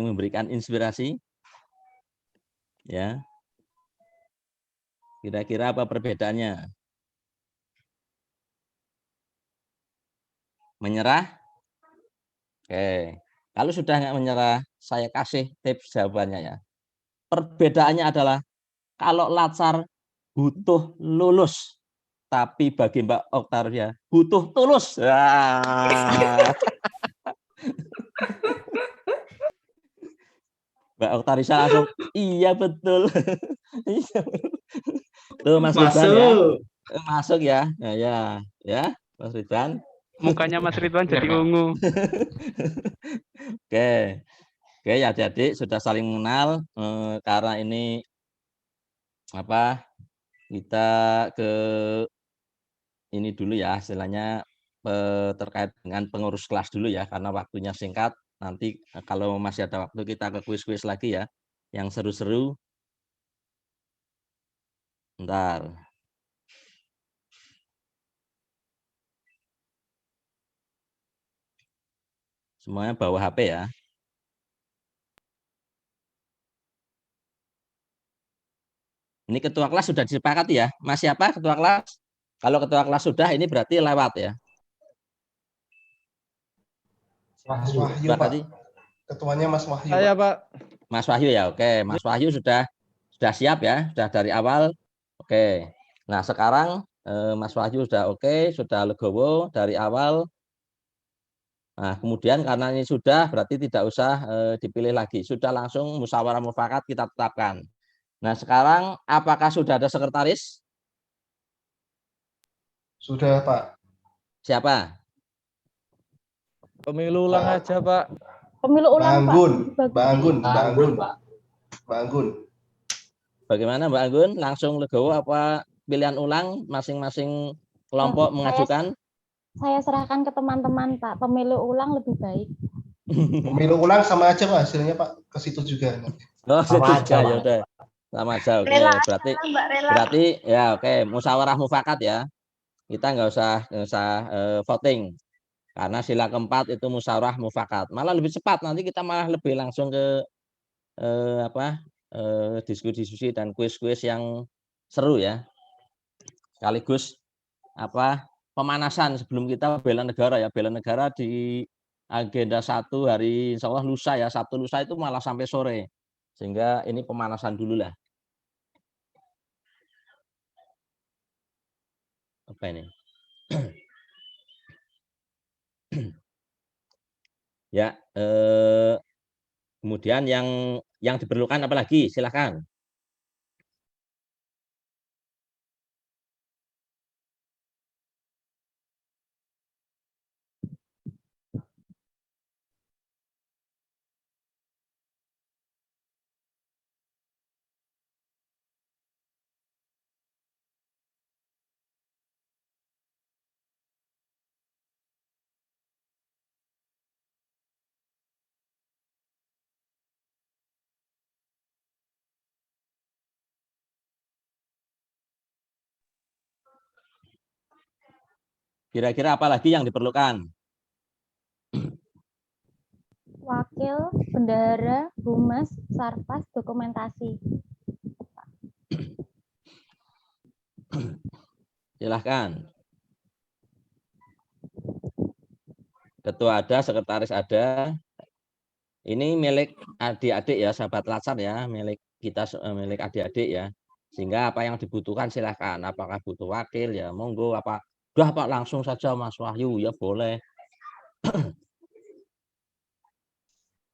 memberikan inspirasi? Ya. Kira-kira apa perbedaannya? Menyerah? Oke. Kalau sudah nggak menyerah, saya kasih tips jawabannya ya. Perbedaannya adalah kalau Latsar butuh lulus, tapi bagi Mbak Oktavia butuh tulus. Wah. Mbak Oktavia langsung, iya betul. Tuh Mas Ridwan ya. Masuk. Masuk ya. Nah, ya, Mas Ridwan. Mukanya Mas Ridwan jadi ungu. Oke. Oke ya adik-adik sudah saling mengenal karena ini apa kita ke ini dulu ya istilahnya terkait dengan pengurus kelas dulu ya karena waktunya singkat. Nanti kalau masih ada waktu kita ke kuis-kuis lagi ya yang seru-seru. Bentar. Semuanya bawa HP ya. Ini ketua kelas sudah disepakati ya. Mas siapa ketua kelas? Kalau ketua kelas sudah ini berarti lewat ya. Mas Wahyu, Pak. Ketuanya Mas Wahyu. Saya, Pak. Mas Wahyu ya. Oke, Mas Wahyu sudah siap ya, sudah dari awal. Oke. Nah, sekarang Mas Wahyu sudah oke, sudah legowo dari awal. Nah, kemudian karena ini sudah berarti tidak usah dipilih lagi. Sudah langsung musyawarah mufakat kita tetapkan. Nah, sekarang apakah sudah ada sekretaris? Sudah, Pak. Siapa? Pemilu ulang aja, Pak. Pemilu ulang, Mbak Anggun. Bagaimana Mbak Anggun? Langsung legowo apa pilihan ulang masing-masing kelompok mengajukan? Saya serahkan ke teman-teman, Pak. Pemilu ulang lebih baik. Pemilu ulang sama aja, Pak, hasilnya, Pak. Ke situ juga nanti. Oh, sama aja ya udah. Sama aja. Oke, berarti ya oke, musyawarah mufakat ya. Kita nggak usah voting. Karena sila keempat itu musyawarah mufakat. Malah lebih cepat nanti kita malah lebih langsung ke diskusi-diskusi dan kuis-kuis yang seru ya. Sekaligus pemanasan sebelum kita bela negara ya. Bela negara di agenda 1 hari insya Allah lusa ya. Sabtu lusa itu malah sampai sore. Sehingga ini pemanasan dulu lah. Apa ini? Ya, kemudian yang diperlukan apa lagi? Silakan. Kira-kira apa lagi yang diperlukan? Wakil, bendahara, humas, sarpas, dokumentasi. Silahkan. Ketua ada, sekretaris ada. Ini milik adik-adik ya, sahabat Latsar ya, milik kita, milik adik-adik ya. Sehingga apa yang dibutuhkan silahkan. Apakah butuh wakil ya, monggo. Apa udah Pak langsung saja Mas Wahyu ya boleh.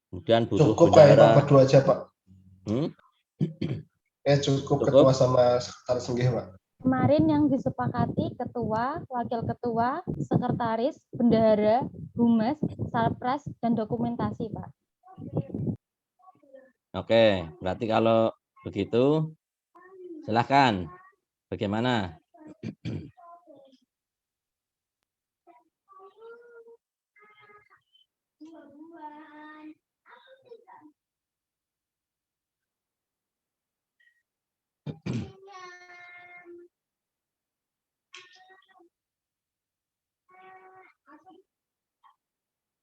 Kemudian butuh cukup kayak Pak bendahara. berdua aja, Pak. Cukup. Cukup ketua sama sekretaris nggih, Pak. Kemarin yang disepakati ketua, wakil ketua, sekretaris, bendahara, humas, sarpras, dan dokumentasi, Pak. Oke, berarti kalau begitu silahkan. Bagaimana?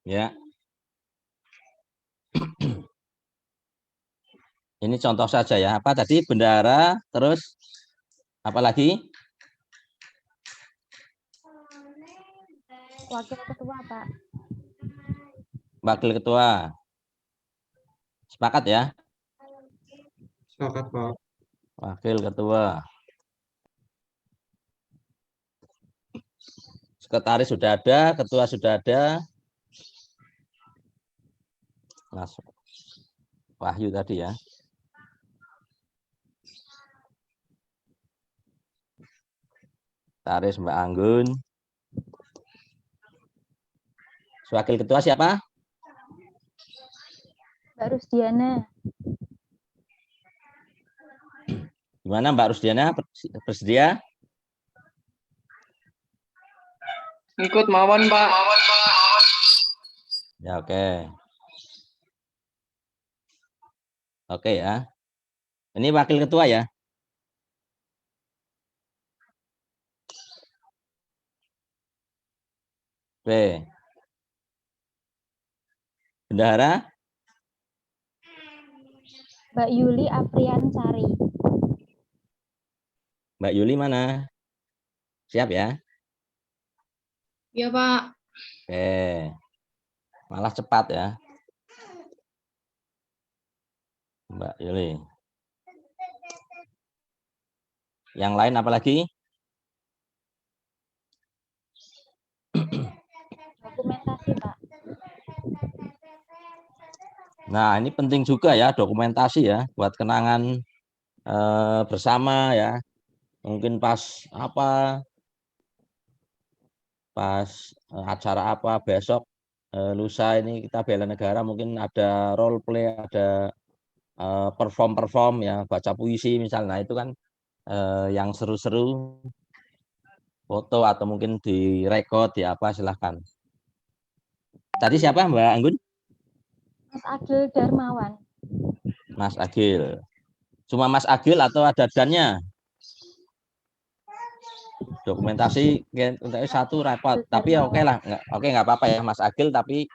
Ya. Ini contoh saja ya. Apa tadi? Bendahara, terus apa lagi? Wakil ketua, Pak. Wakil ketua. Sepakat ya? Sepakat, Pak. Wakil ketua. Sekretaris sudah ada, ketua sudah ada. Mas Wahyu tadi ya. Sekretaris Mbak Anggun. Wakil ketua siapa? Mbak Rusdiana. Gimana Mbak Rusdiana? Bersedia? Ikut mawon, Pak. Ya, oke. Oke ya. Ini wakil ketua ya. Oke. Bendahara? Mbak Yuli Apriansari. Mbak Yuli mana? Siap ya? Iya, Pak. Oke. Malah cepat ya. Mbak Yuli. Yang lain apa lagi? Dokumentasi, Pak. Nah, ini penting juga ya dokumentasi ya buat kenangan bersama ya. Mungkin pas apa? Pas acara apa besok lusa ini kita bela negara mungkin ada role play, ada perform ya, baca puisi misalnya. Nah, itu kan yang seru-seru foto atau mungkin direkod ya apa silahkan. Tadi siapa Mbak Anggun? Mas Agil Darmawan. Mas Agil. Cuma Mas Agil atau ada dannya? Dokumentasi untuk satu repot. Tapi ya oke lah, nggak apa-apa ya Mas Agil. Tapi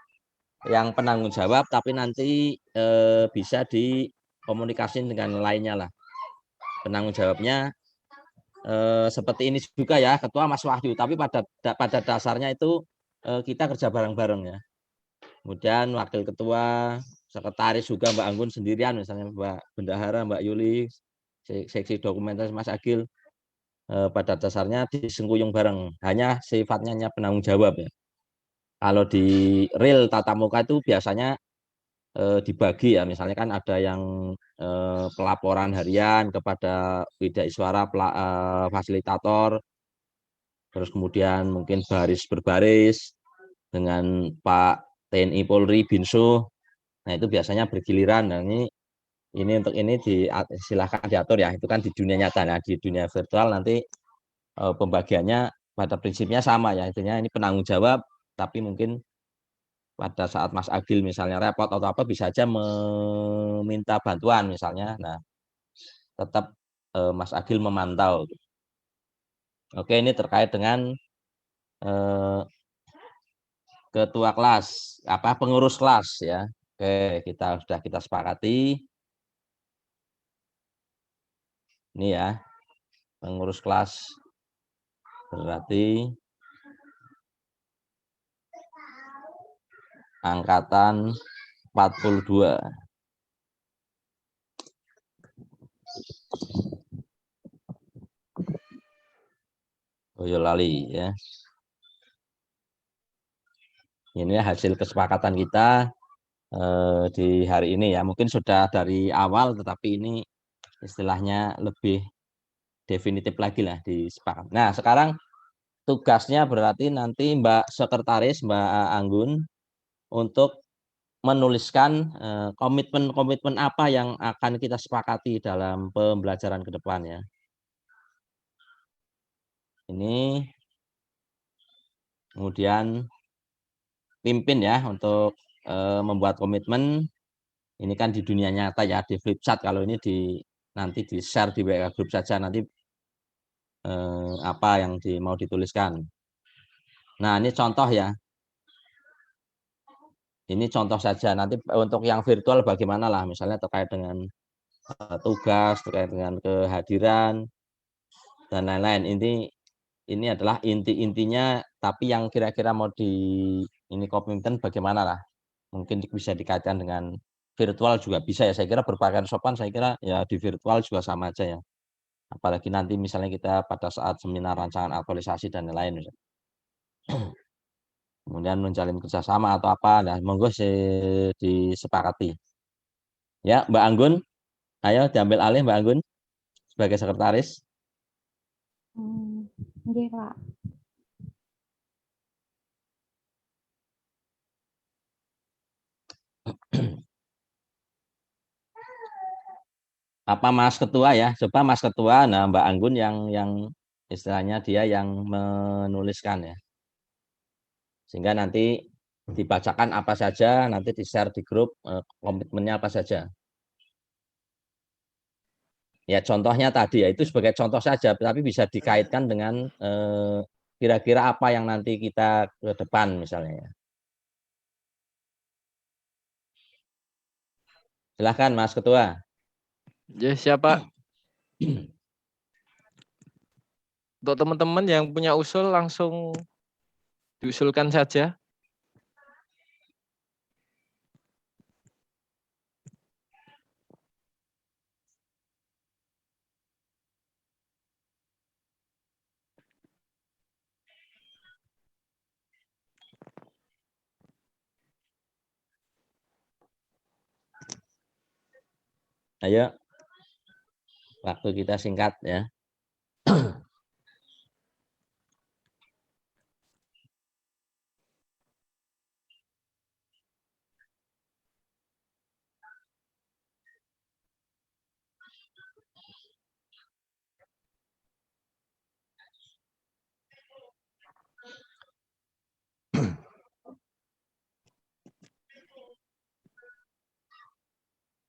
yang penanggung jawab, tapi nanti bisa dikomunikasikan dengan lainnya lah. Penanggung jawabnya seperti ini juga ya, Ketua Mas Wahyu. Tapi pada dasarnya itu kita kerja bareng-bareng ya. Kemudian wakil ketua, sekretaris juga Mbak Anggun sendirian, misalnya Mbak Bendahara, Mbak Yuli, seksi dokumentasi Mas Agil, pada dasarnya disengkuyung bareng, hanya sifatnya hanya penanggung jawab ya. Kalau di real tatap muka itu biasanya dibagi ya, misalnya kan ada yang pelaporan harian kepada Widya Iswara, fasilitator, terus kemudian mungkin baris berbaris dengan Pak TNI Polri Binsu. Nah, itu biasanya bergiliran. Nah, ini untuk ini silahkan diatur ya. Itu kan di dunia nyata. Nah, di dunia virtual nanti pembagiannya pada prinsipnya sama ya. Intinya ini penanggung jawab, tapi mungkin pada saat Mas Agil misalnya repot atau apa bisa aja meminta bantuan misalnya. Nah, tetap Mas Agil memantau. Oke, ini terkait dengan ketua kelas, pengurus kelas ya. Oke, sudah kita sepakati. Ini ya, pengurus kelas berarti angkatan 42. Boyolali ya. Ini hasil kesepakatan kita di hari ini ya. Mungkin sudah dari awal, tetapi ini istilahnya lebih definitif lagi lah disepakati. Nah, sekarang tugasnya berarti nanti Mbak Sekretaris, Mbak Anggun, untuk menuliskan komitmen-komitmen apa yang akan kita sepakati dalam pembelajaran ke depan ya. Ini kemudian pimpin ya untuk membuat komitmen. Ini kan di dunia nyata ya, di flip chat. Kalau ini nanti di share di WA grup saja nanti apa yang mau dituliskan. Nah, ini contoh ya. Ini contoh saja. Nanti untuk yang virtual bagaimana lah, misalnya terkait dengan tugas, terkait dengan kehadiran dan lain-lain. Ini adalah inti-intinya, tapi yang kira-kira mau ini komitmen bagaimana lah. Mungkin bisa dikaitkan dengan virtual juga bisa ya. Saya kira berpakaian sopan, saya kira ya di virtual juga sama aja ya. Apalagi nanti misalnya kita pada saat seminar rancangan aktualisasi dan lain-lain. Kemudian menjalin kerjasama atau apa, nah monggo disepakati. Ya, Mbak Anggun, ayo diambil alih Mbak Anggun sebagai sekretaris. Nggih, Pak. Apa Mas Ketua ya? Coba Mas Ketua, nah Mbak Anggun yang istilahnya dia yang menuliskan ya. Sehingga nanti dibacakan apa saja, nanti di-share di grup komitmennya apa saja. Ya contohnya tadi ya, itu sebagai contoh saja, tapi bisa dikaitkan dengan kira-kira apa yang nanti kita ke depan misalnya ya. Silahkan Mas Ketua. Ya, siapa? Untuk teman-teman yang punya usul langsung diusulkan saja. Ayo, waktu kita singkat ya.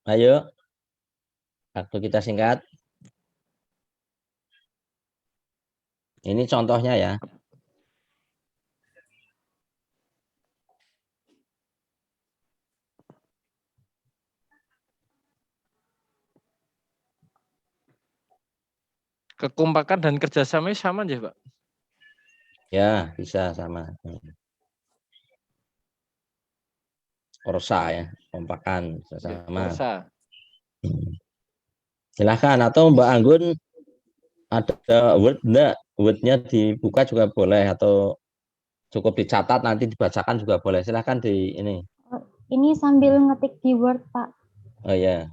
Ayo, waktu kita singkat. Ini contohnya ya. Kekompakan dan kerjasamanya sama aja, Pak. Ya, bisa sama. Korsa ya, kompakan sama. Korsa. Silahkan, atau Mbak Anggun ada Word enggak? Word-nya dibuka juga boleh, atau cukup dicatat nanti dibacakan juga boleh. Silahkan di ini. Ini sambil ngetik di Word, Pak. Oh ya.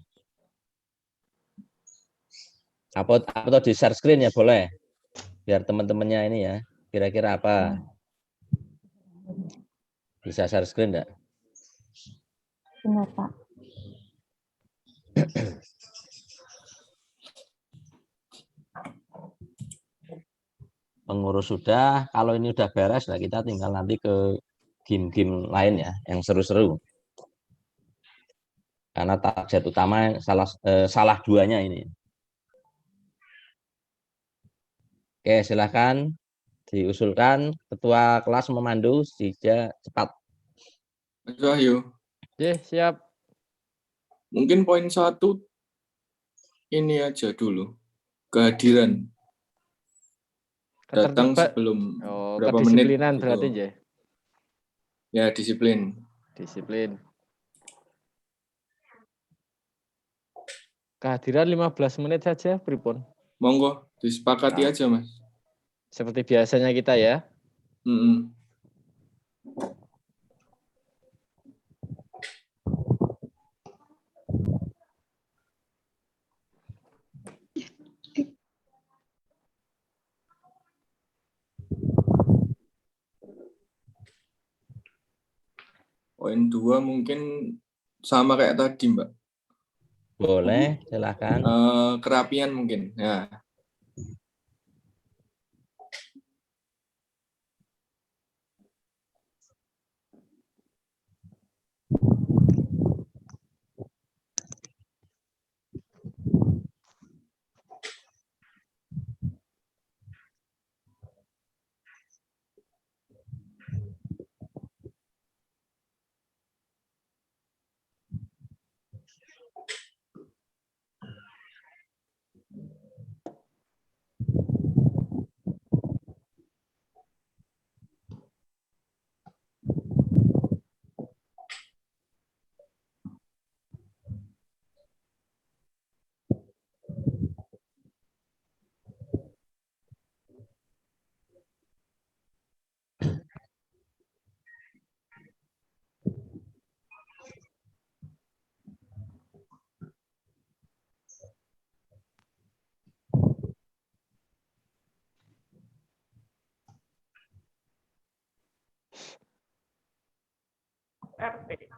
Atau di share screen ya boleh. Biar teman-temannya ini ya. Kira-kira apa? Bisa share screen enggak? Benar, Pak. Pengurus sudah, kalau ini udah beres, nah kita tinggal nanti ke game-game lain ya, yang seru-seru. Karena target utama salah duanya ini. Oke, silahkan diusulkan. Ketua kelas memandu, Sija cepat. Mas Wahyu, Ya, siap. mungkin poin 1 ini aja dulu. Kehadiran. Datang sebelum berapa menit. Kedisiplinan gitu. berarti ya. Ya, disiplin. Disiplin. Kehadiran 15 menit saja, Pripun. Monggo, disepakati aja, Mas. Seperti biasanya kita ya. Poin 2 mungkin sama kayak tadi, Mbak. Boleh, silahkan. Kerapian mungkin. Ya.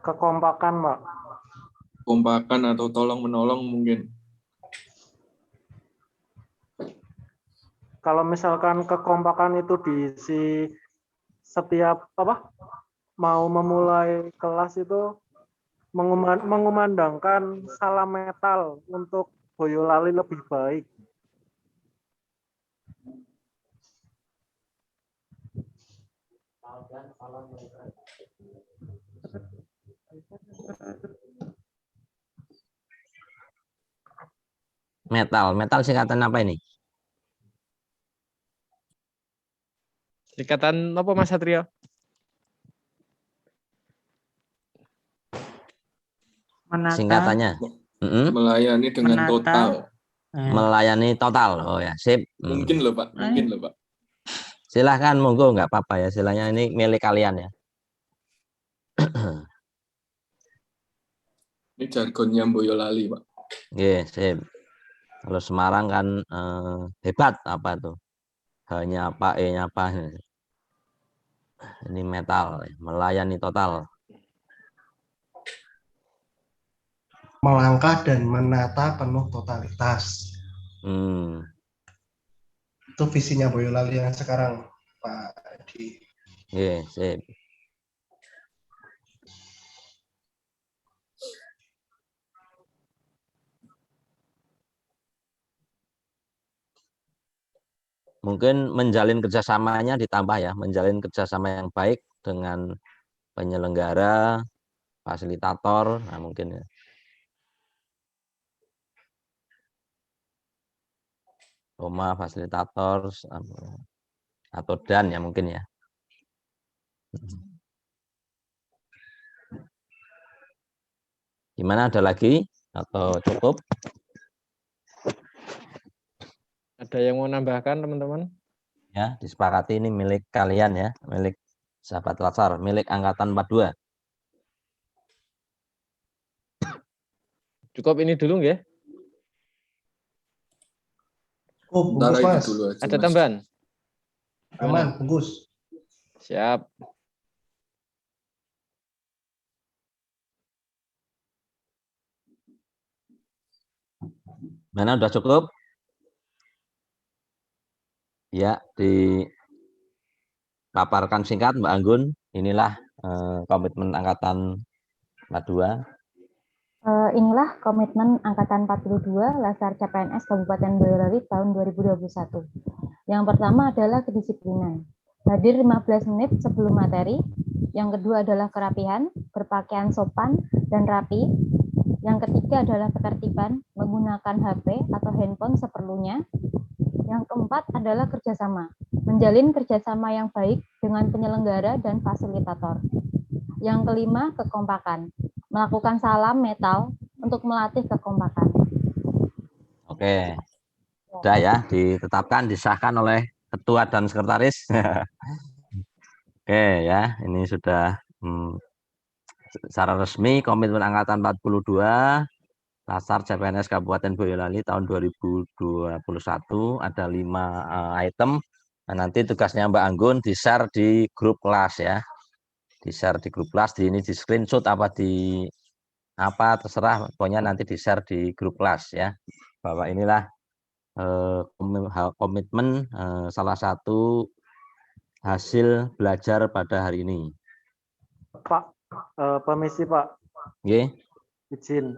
Kekompakan, Pak. Kompakan atau tolong menolong mungkin. Kalau misalkan kekompakan itu diisi setiap mau memulai kelas itu mengumandangkan salam metal untuk Boyolali lebih baik. Metal singkatan apa ini? Singkatan apa Mas Satrio? Singkatannya. Melayani dengan total. Melayani total. Oh ya, sip. Mungkin loh Pak, mungkin loh Pak. Silahkan, monggo, nggak apa-apa ya. Istilahnya ini milik kalian ya. Ini jargonnya Boyolali Pak. Oke, sip. Kalau Semarang kan hebat apa tuh? H-nya apa, E-nya apa. Ini metal, melayani total. Melangkah dan menata penuh totalitas. Itu visinya Boyolali yang sekarang, Pak Edi. Oke, sip. Mungkin menjalin kerjasamanya ditambah ya, menjalin kerjasama yang baik dengan penyelenggara, fasilitator, nah mungkin ya. Roma, fasilitator, atau dan ya mungkin ya. Gimana, ada lagi atau cukup? Ada yang mau nambahkan teman-teman? Ya, disepakati ini milik kalian ya, milik sahabat Latsar, milik angkatan 42. Cukup ini dulu ya? Oh, Ntar bungkus itu Mas. dulu aja, Ada Mas. tambahan? Aman, bungkus. Siap. Mana udah cukup? Ya, dipaparkan singkat Mbak Anggun. Inilah komitmen angkatan 42. Inilah komitmen Angkatan 42 Latsar CPNS Kabupaten Boyolali tahun 2021. Yang pertama adalah kedisiplinan. Hadir 15 menit sebelum materi. Yang kedua adalah kerapihan, berpakaian sopan dan rapi. Yang ketiga adalah ketertiban, menggunakan HP atau handphone seperlunya. Yang keempat adalah kerjasama, menjalin kerjasama yang baik dengan penyelenggara dan fasilitator. Yang kelima, kekompakan, melakukan salam metal untuk melatih kekompakan. Oke, sudah ya, ditetapkan, disahkan oleh ketua dan sekretaris. Oke ya, ini sudah secara resmi komitmen angkatan 42 Latsar CPNS Kabupaten Boyolali tahun 2021, ada 5 item. Nah, nanti tugasnya Mbak Anggun di-share di grup kelas ya. Di-share di grup kelas, ini di screenshot apa di apa terserah, pokoknya nanti di-share di grup kelas ya. Bahwa inilah komitmen salah satu hasil belajar pada hari ini. Pak, permisi Pak. Oke. Izin,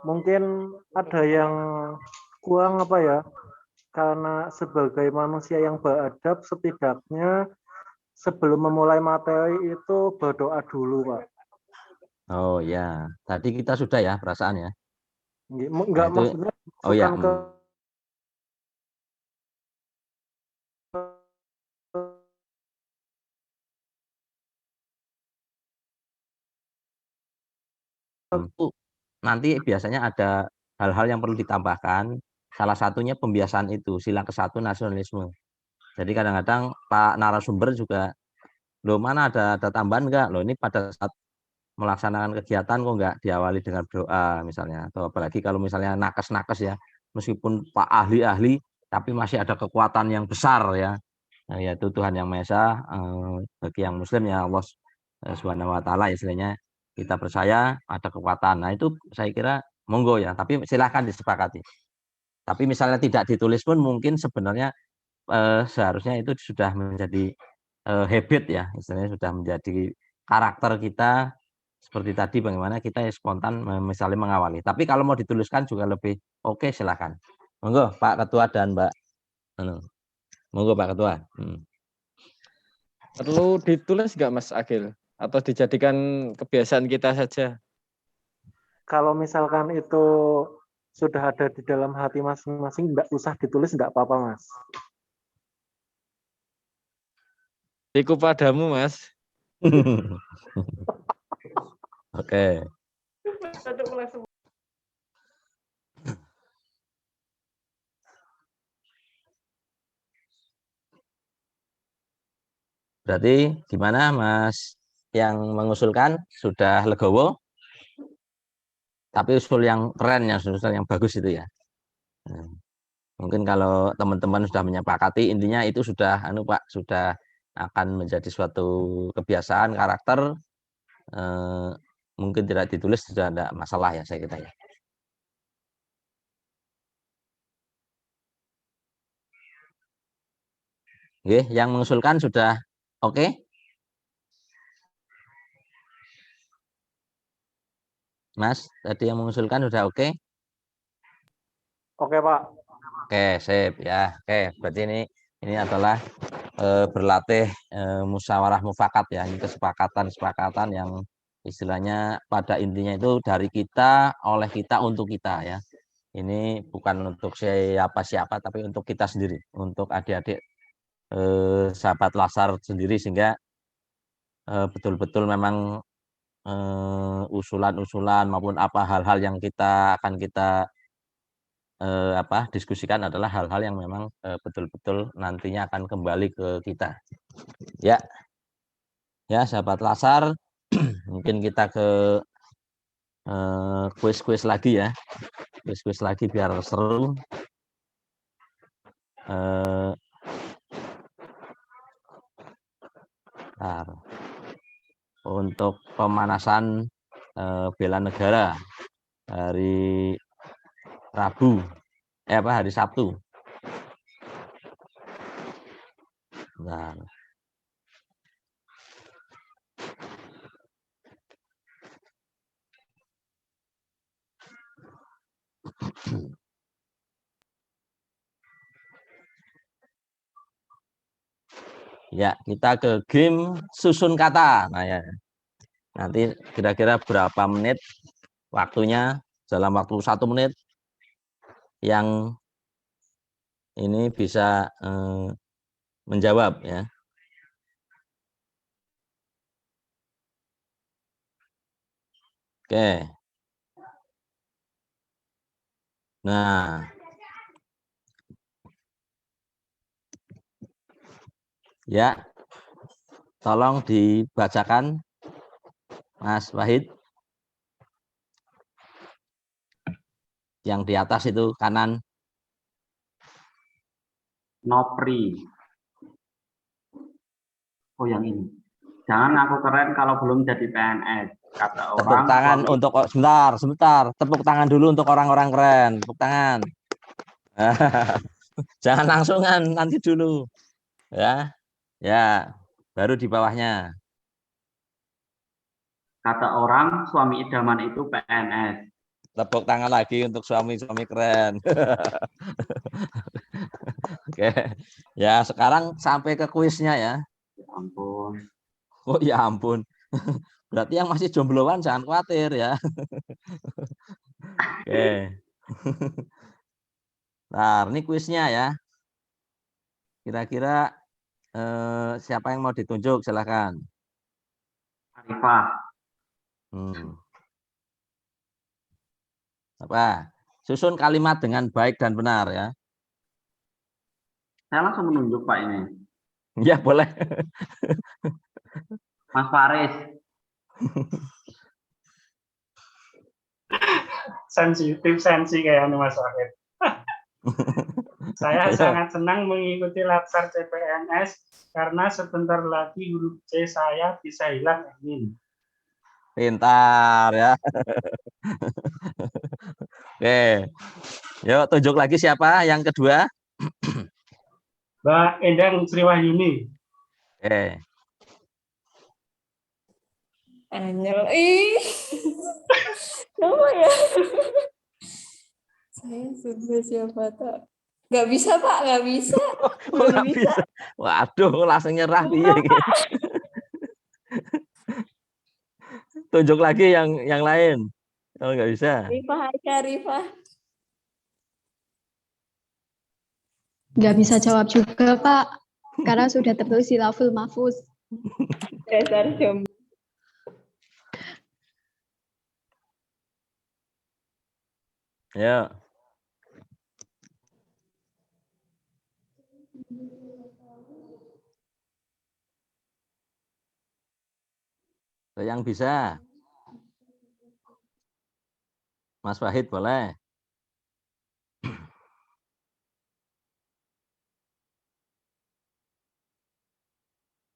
mungkin ada yang kurang karena sebagai manusia yang beradab setidaknya sebelum memulai materi itu berdoa dulu Pak. Oh ya, tadi kita sudah ya perasaan ya. Enggak, itu, maksudnya oh ya, nanti biasanya ada hal-hal yang perlu ditambahkan. Salah satunya pembiasaan itu, sila ke-1 nasionalisme. Jadi kadang-kadang Pak narasumber juga, loh mana ada tambahan enggak? Loh ini pada saat melaksanakan kegiatan kok enggak diawali dengan doa misalnya. Atau apalagi kalau misalnya nakes-nakes ya, meskipun Pak ahli-ahli, tapi masih ada kekuatan yang besar ya. Nah, yaitu Tuhan Yang Maha Esa, bagi yang Muslim ya Allah Subhanahu Wa Taala istilahnya kita percaya ada kekuatan. Nah, itu saya kira monggo ya, tapi silahkan disepakati. Tapi misalnya tidak ditulis pun mungkin sebenarnya seharusnya itu sudah menjadi habit ya, istilahnya sudah menjadi karakter kita seperti tadi bagaimana kita spontan misalnya mengawali. Tapi kalau mau dituliskan juga lebih oke, silahkan. Monggo Pak Ketua dan Mbak. Monggo Pak Ketua. Perlu ditulis nggak Mas Agil? Atau dijadikan kebiasaan kita saja? Kalau misalkan itu sudah ada di dalam hati masing-masing, nggak usah ditulis, nggak apa-apa, Mas. Iku padamu, Mas. Oke. Berarti gimana Mas yang mengusulkan sudah legowo? Tapi usul yang keren, usul yang bagus itu ya. Mungkin kalau teman-teman sudah menyepakati, intinya itu sudah Pak, sudah akan menjadi suatu kebiasaan karakter. Mungkin tidak ditulis sudah ada masalah ya saya kira ya. Oke, yang mengusulkan sudah oke? Mas, tadi yang mengusulkan sudah oke? Oke, Pak. Oke, sip ya. Oke, berarti ini adalah berlatih musyawarah mufakat ya. Ini kesepakatan yang istilahnya pada intinya itu dari kita, oleh kita, untuk kita ya. Ini bukan untuk siapa-siapa, tapi untuk kita sendiri, untuk adik-adik sahabat Lasar sendiri, sehingga betul-betul memang usulan-usulan maupun apa hal-hal yang akan kita diskusikan adalah hal-hal yang memang betul-betul nantinya akan kembali ke kita. Ya, sahabat Lasar, mungkin kita ke kuis-kuis lagi ya, kuis-kuis lagi biar seru. Untuk pemanasan bela negara hari Rabu, hari Sabtu. Nah. Ya, kita ke game susun kata. Nah ya, nanti kira-kira berapa menit waktunya, dalam waktu 1 menit yang ini bisa menjawab ya. Oke. Nah, ya, tolong dibacakan Mas Wahid. Yang di atas itu kanan. Nopri. Oh, yang ini. Jangan aku keren kalau belum jadi PNS. Kata Tepuk orang. tangan untuk sebentar. Tepuk tangan dulu untuk orang-orang keren. Tepuk tangan. Jangan langsungan, nanti dulu. Ya. Ya, baru di bawahnya. Kata orang suami idaman itu PNS. Tepuk tangan lagi untuk suami-suami keren. Oke. Ya, sekarang sampai ke kuisnya ya. Ya ampun. Oh ya ampun. Berarti yang masih jombloan jangan khawatir ya. Oke. Nah, ini kuisnya ya. Kira-kira siapa yang mau ditunjuk? Silakan. Arifah. Susun kalimat dengan baik dan benar ya. Saya langsung menunjuk Pak ini. Ya boleh. Mas Faris. Sensi kayaknya Mas Wahid. Saya sangat senang mengikuti Latsar CPNS karena sebentar lagi huruf C saya bisa hilang. Amin. Pintar ya. Oke. Yuk tunjuk lagi siapa yang kedua? Mbak Endang Sriwahyuni. Oke. Angel. Ih. Apa ya? Saya sudah siapa tak? Nggak bisa, Pak. Nggak bisa. Oh, nggak bisa. Waduh, langsung nyerah piye iki. Tunjuk lagi yang lain. Kalau nggak bisa. Rifah aja, Rifah. Nggak bisa jawab juga, Pak. Karena sudah tertulis di Lauhul Mahfuz. Dasar jam. Ya. Yang bisa. Mas Wahid boleh.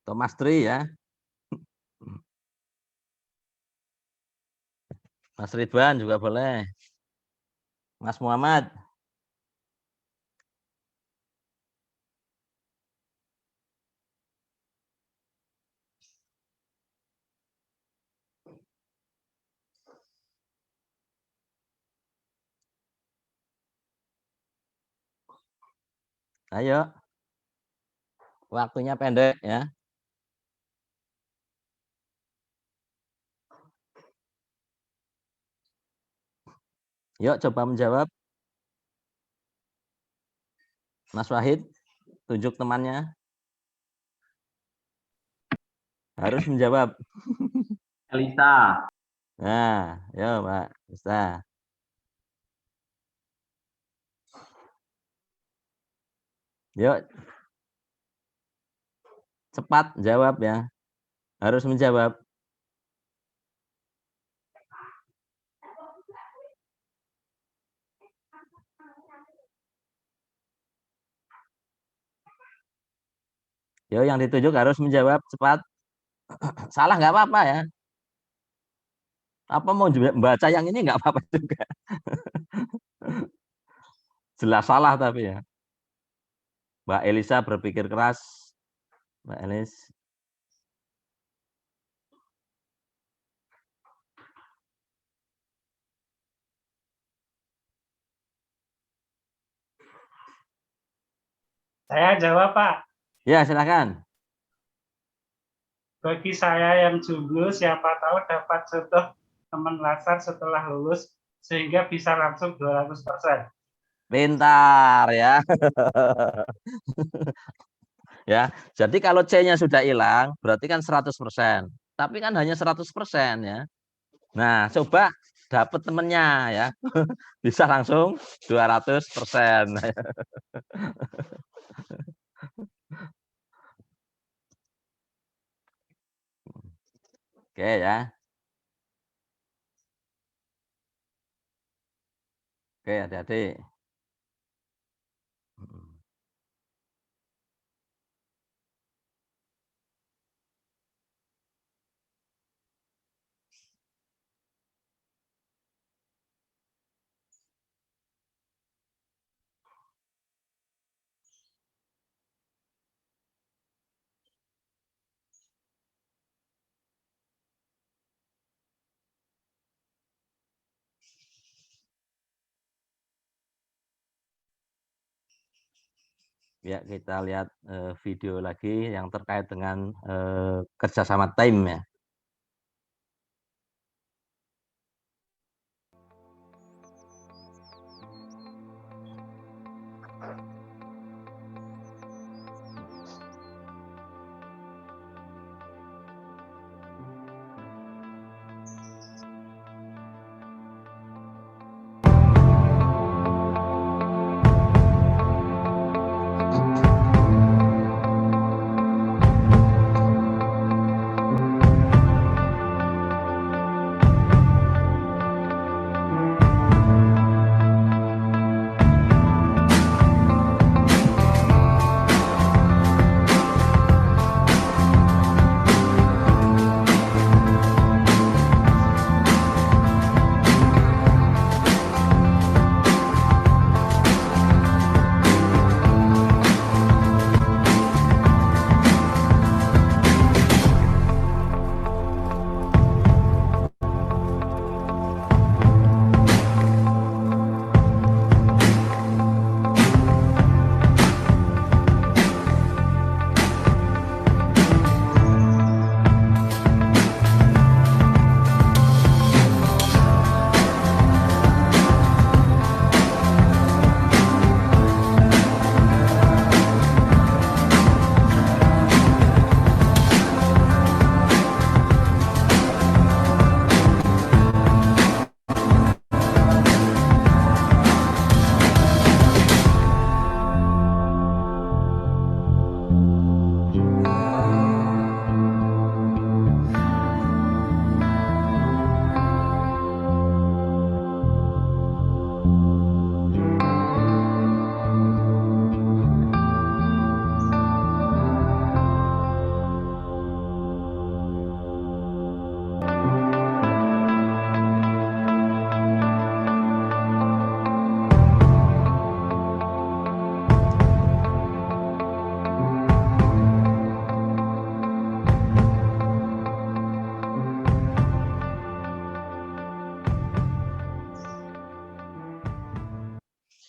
Thomas Tri ya. Mas Ridwan juga boleh. Mas Muhammad. Ayo. Waktunya pendek ya. Yuk coba menjawab. Mas Wahid, tunjuk temannya. Harus menjawab. Elisa. Nah, yuk Pak. Bisa. Yuk. Cepat jawab ya. Harus menjawab. Yo, yang ditunjuk harus menjawab cepat. Salah nggak apa-apa ya. Apa mau baca yang ini nggak apa-apa juga. Jelas salah tapi ya. Mbak Elisa berpikir keras. Mbak Elis. Saya jawab, Pak. Ya, silakan. Bagi saya yang jomblo, siapa tahu dapat jodoh teman latsar setelah lulus, sehingga bisa langsung 200%. Pintar ya. Ya, jadi kalau C-nya sudah hilang, berarti kan 100%. Tapi kan hanya 100% ya. Nah, coba dapat temennya ya. Bisa langsung 200%. Oke ya. Oke, hati-hati. Ya, kita lihat video lagi yang terkait dengan kerjasama tim ya.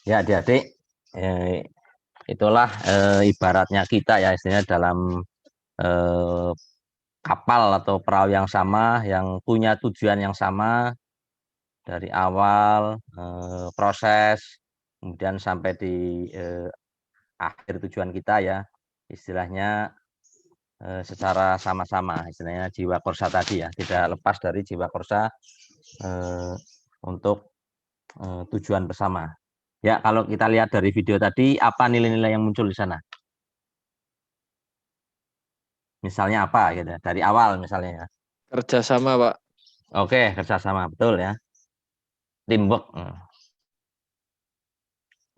Ya, adik-adik, itulah ibaratnya kita ya, istilahnya dalam kapal atau perahu yang sama, yang punya tujuan yang sama dari awal proses, kemudian sampai di akhir tujuan kita ya, istilahnya secara sama-sama, istilahnya jiwa korsa tadi ya, tidak lepas dari jiwa korsa untuk tujuan bersama. Ya, kalau kita lihat dari video tadi, apa nilai-nilai yang muncul di sana? Misalnya apa gitu, dari awal misalnya ya. Kerjasama, Pak. Oke, kerjasama, betul ya. Teamwork.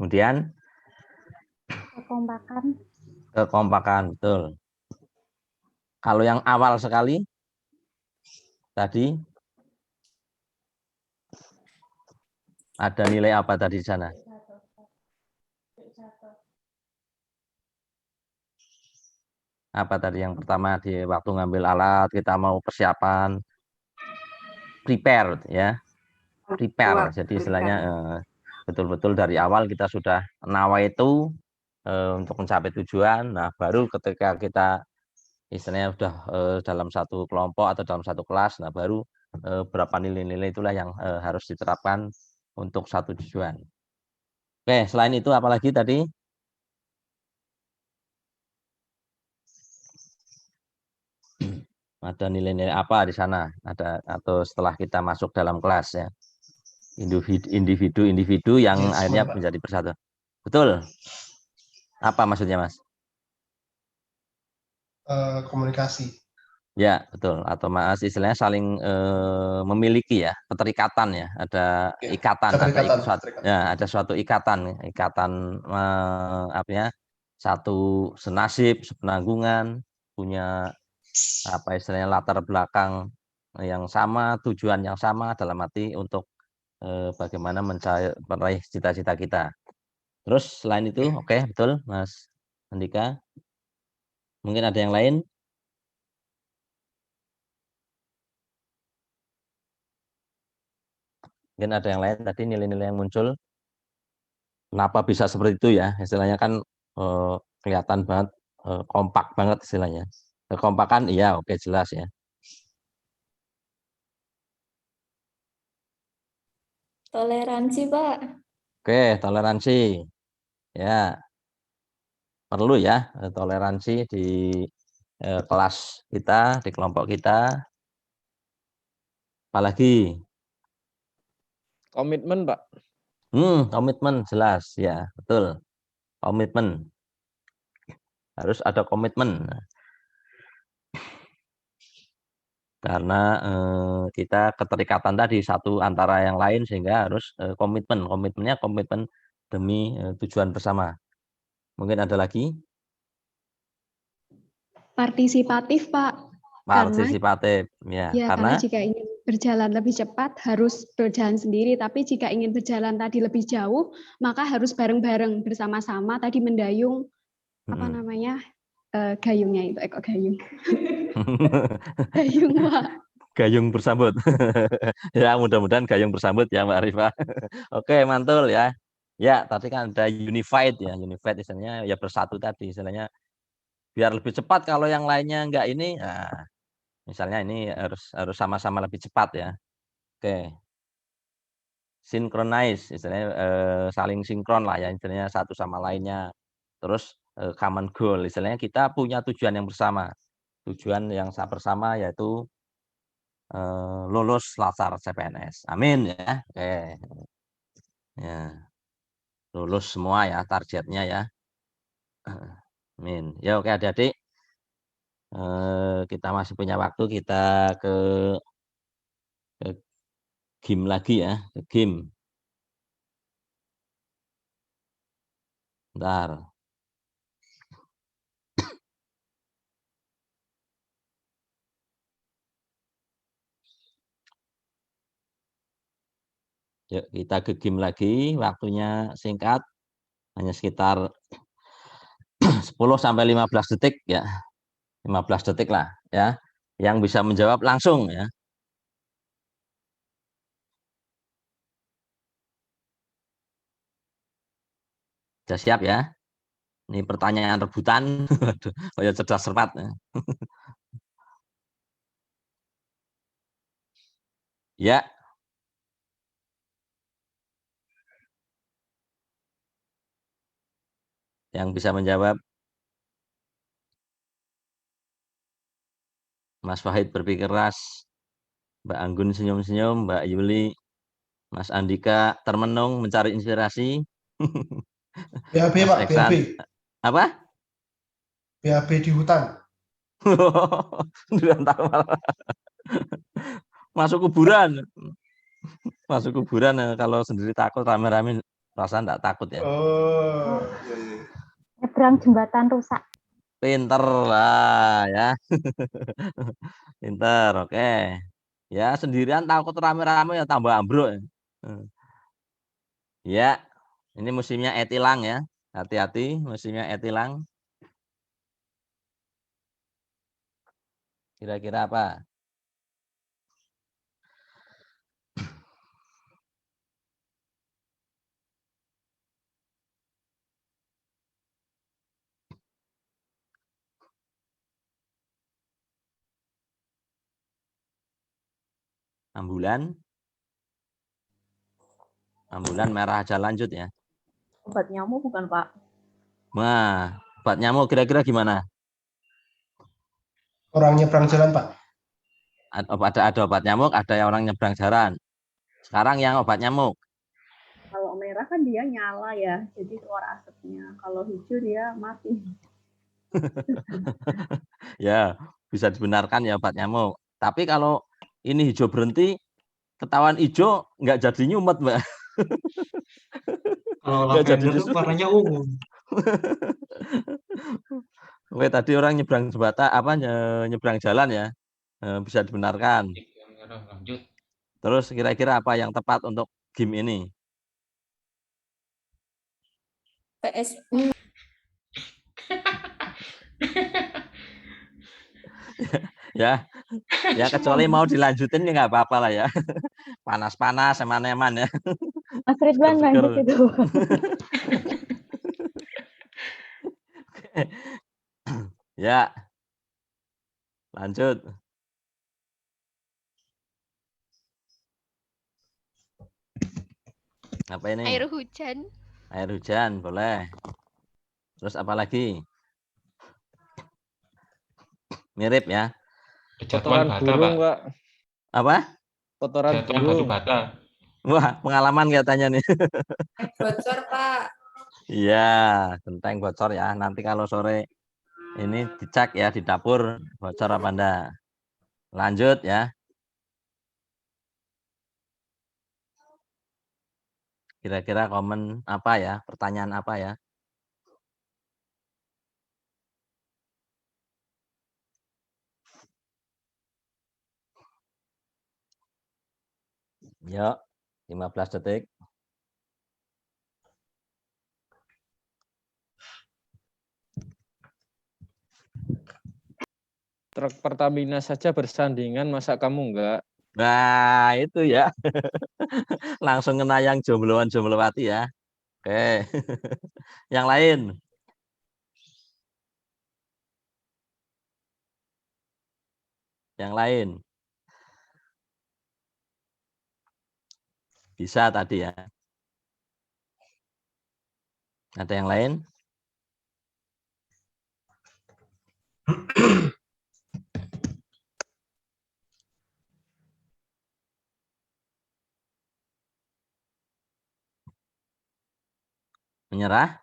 Kemudian kekompakan, betul. Kalau yang awal sekali tadi ada nilai apa tadi di sana? Apa tadi yang pertama di waktu ngambil alat kita mau persiapan prepare ya. Prepare. Jadi istilahnya betul-betul dari awal kita sudah nawa itu untuk mencapai tujuan. Nah, baru ketika kita istilahnya sudah dalam satu kelompok atau dalam satu kelas, nah baru berapa nilai-nilai itulah yang harus diterapkan untuk satu tujuan. Oke, selain itu apalagi tadi? Ada nilai-nilai apa di sana? Ada atau setelah kita masuk dalam kelas ya? Individu yang akhirnya menjadi persatu. Betul. Apa maksudnya, Mas? Komunikasi. Ya, betul. Atau Mas istilahnya saling memiliki ya, keterikatan ya, ada ikatan, ada suatu ikatan apa ya, satu senasib, sepenanggungan, punya apa istilahnya latar belakang yang sama, tujuan yang sama dalam arti untuk bagaimana meraih cita-cita kita. Terus selain itu, oke, betul, Mas Andika. Mungkin ada yang lain? Mungkin ada yang lain tadi nilai-nilai yang muncul. Kenapa bisa seperti itu ya? Istilahnya kan kelihatan banget, kompak banget istilahnya. Kekompakan, iya, oke, jelas ya. Toleransi, Pak. Oke, toleransi. Ya, perlu ya toleransi di kelas kita, di kelompok kita. Apalagi? Komitmen, Pak. Komitmen jelas ya, betul. Komitmen. Harus ada komitmen. Karena kita keterikatan tadi satu antara yang lain sehingga harus komitmen. Komitmennya komitmen demi tujuan bersama. Mungkin ada lagi? Partisipatif, Pak. Partisipatif, ya. Karena jika ingin berjalan lebih cepat harus berjalan sendiri, tapi jika ingin berjalan tadi lebih jauh, maka harus bareng-bareng bersama-sama tadi mendayung apa namanya gayungnya itu, gayung. Gayung, Pak. Gayung bersambut. Ya, mudah-mudahan gayung bersambut ya, Mbak Arifah. Oke, mantul ya. Ya, tadi kan ada unified ya, unified istilahnya ya bersatu tadi, istilahnya biar lebih cepat kalau yang lainnya enggak ini, nah, misalnya ini harus sama-sama lebih cepat ya. Oke. Synchronize, istilahnya saling sinkron lah ya, istilahnya satu sama lainnya. Terus common goal, istilahnya kita punya tujuan yang bersama. Tujuan yang bersama yaitu lulus Latsar CPNS. Amin ya. Oke. Ya. Lulus semua ya targetnya ya. Amin. Ya oke adik-adik. Kita masih punya waktu, kita ke game lagi ya, ke game. Bentar. Yuk kita ke game lagi, waktunya singkat, hanya sekitar 10 sampai 15 detik ya. 15 detik lah ya. Yang bisa menjawab langsung ya. Sudah siap ya? Ini pertanyaan rebutan. Waduh, kayak cerdas cermat. Ya. Yang bisa menjawab? Mas Wahid berpikir keras. Mbak Anggun senyum-senyum, Mbak Yuli, Mas Andika termenung mencari inspirasi. BAB Mas Pak, BAB. Eksan. Apa? BAB di hutan. Masuk kuburan. Masuk kuburan kalau sendiri takut, rame-rame perasaan enggak takut ya. Oh, iya, iya. Nyebrang jembatan rusak. Pinter lah ya. Pinter, oke. Ya sendirian takut, rame-rame ya tambah ambruk. Ya, ini musimnya etilang ya. Hati-hati musimnya etilang. Kira-kira apa? Ambulan. Ambulan merah aja lanjut ya. Obat nyamuk bukan, Pak? Nah, obat nyamuk kira-kira gimana? Orang nyebrang jalan, Pak. Ada obat nyamuk, ada yang orang nyebrang jalan. Sekarang yang obat nyamuk. Kalau merah kan dia nyala ya, jadi keluar asapnya. Kalau hijau dia mati. Ya, bisa dibenarkan ya obat nyamuk. Tapi kalau ini hijau berhenti, ketahuan hijau nggak jadi nyumet, Mbak. Kalau Nggak jadi lavender tuh warnanya ungu. Oke, tadi orang nyebrang jembatan apa nyebrang jalan ya. Bisa dibenarkan. Lanjut. Terus kira-kira apa yang tepat untuk game ini? PSU. Ya, ya kecuali mau dilanjutin ya nggak apa-apa lah ya. Panas-panas, eman-eman ya. Mas Ridwan lanjut itu. Ya, lanjut. Apa ini? Air hujan. Air hujan, boleh. Terus apa lagi? Mirip ya. Kotoran burung, Pak. Apa? Kotoran burung. Wah, pengalaman katanya nih. Bocor, Pak. Iya, genteng bocor ya. Nanti kalau sore ini dicek ya di dapur bocor apa enggak. Lanjut ya. Kira-kira komen apa ya? Pertanyaan apa ya? Yuk, 15 detik. Truk Pertamina saja bersandingan, masa kamu enggak? Nah, itu ya. Langsung kena yang jombloan jomblowati ya. Oke. Yang lain. Yang lain. Bisa tadi ya. Ada yang lain? Menyerah?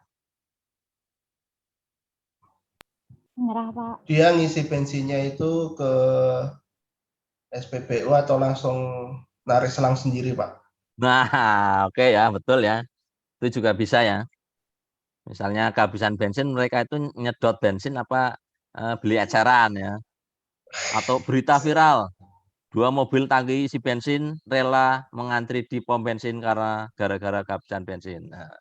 Menyerah, Pak. Dia ngisi bensinnya itu ke SPBU atau langsung narik selang sendiri, Pak? Nah, oke ya, betul ya. Itu juga bisa ya. Misalnya kehabisan bensin, mereka itu nyedot bensin apa beli eceran ya. Atau berita viral, 2 mobil tangki isi bensin rela mengantri di pom bensin karena gara-gara kehabisan bensin. Nah.